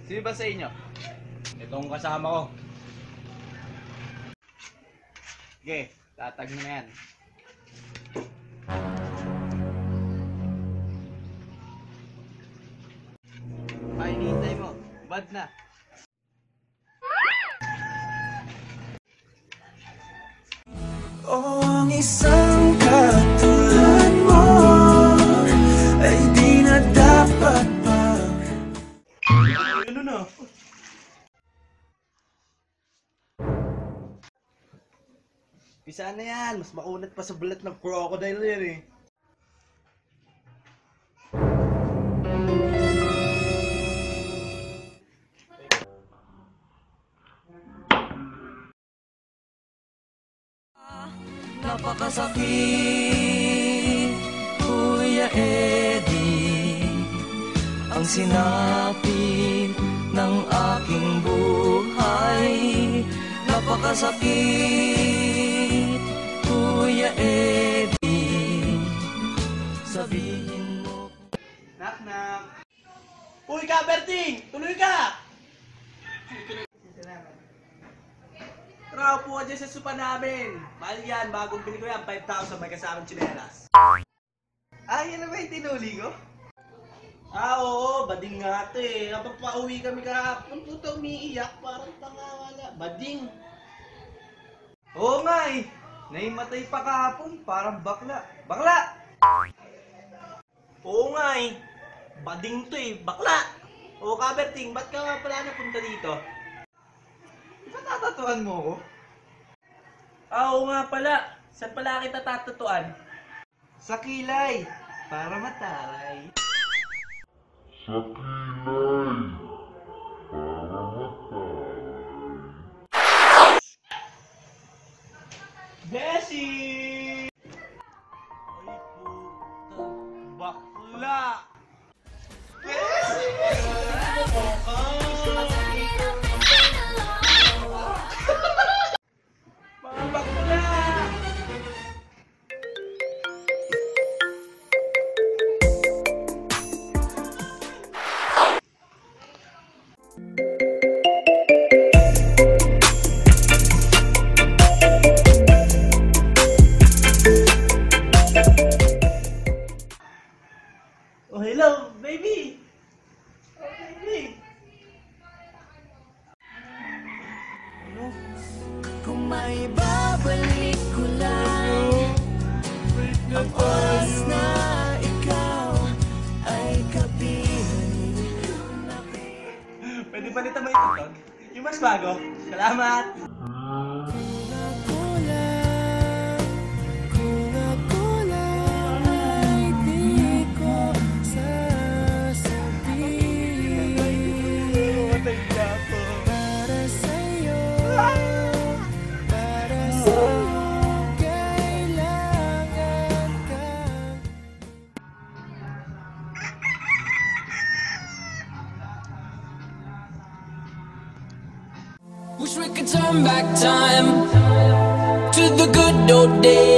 Sino ba sa inyo? Itong kasama ko. Sige, tatag mo na yan. Ay, hinihintay mo. Bad na. Ang isang katulad mo ay di na dapat pa. Ano na? Pisa na yan. Mas maunat pa sa balat ng crocodile yan eh. Napakasakit, Kuya Eddie, ang sinapit ng aking buhay. Napakasakit, Kuya Eddie, sabihin mo. Knock knock. Uy ka, Berting! Tuloy ka! Tara, upo ka dyan sa sopa namin. Mahal yan, bagong bili ko yan, 5,000 may kasamang tsinelas. Ah, yan na ba yung tinuli ko? Ah, oo, bading nga ito eh. Kapag pauwi kami kahapon, puto umiiyak, parang tangawala. Bading. Oo nga eh. Naimatay pa kahapon, parang bakla. Bakla! Oo nga eh. Bading to eh, bakla! Oo ka, Berting, ba't ka nga pala napunta dito? Tatatuan mo ko? Ah, oo nga pala. Saan pala kita tatatuan? Sa kilay. Para matay. Sa kilay para matay. Beshi! Ay, puta. Bakla! Beshi! Mga bakla! Oh, hello, baby! Oh, baby! Kung may babalik ko lang ang oras na ikaw ay kabilang. Pwede palitan mo itutog? Yung mas bago? Salamat! Kung ako lang ay di ko sasabihin Matay na ako. para sa'yo, para sa'yo kailangan ka. Wish we could turn back time to the good old days.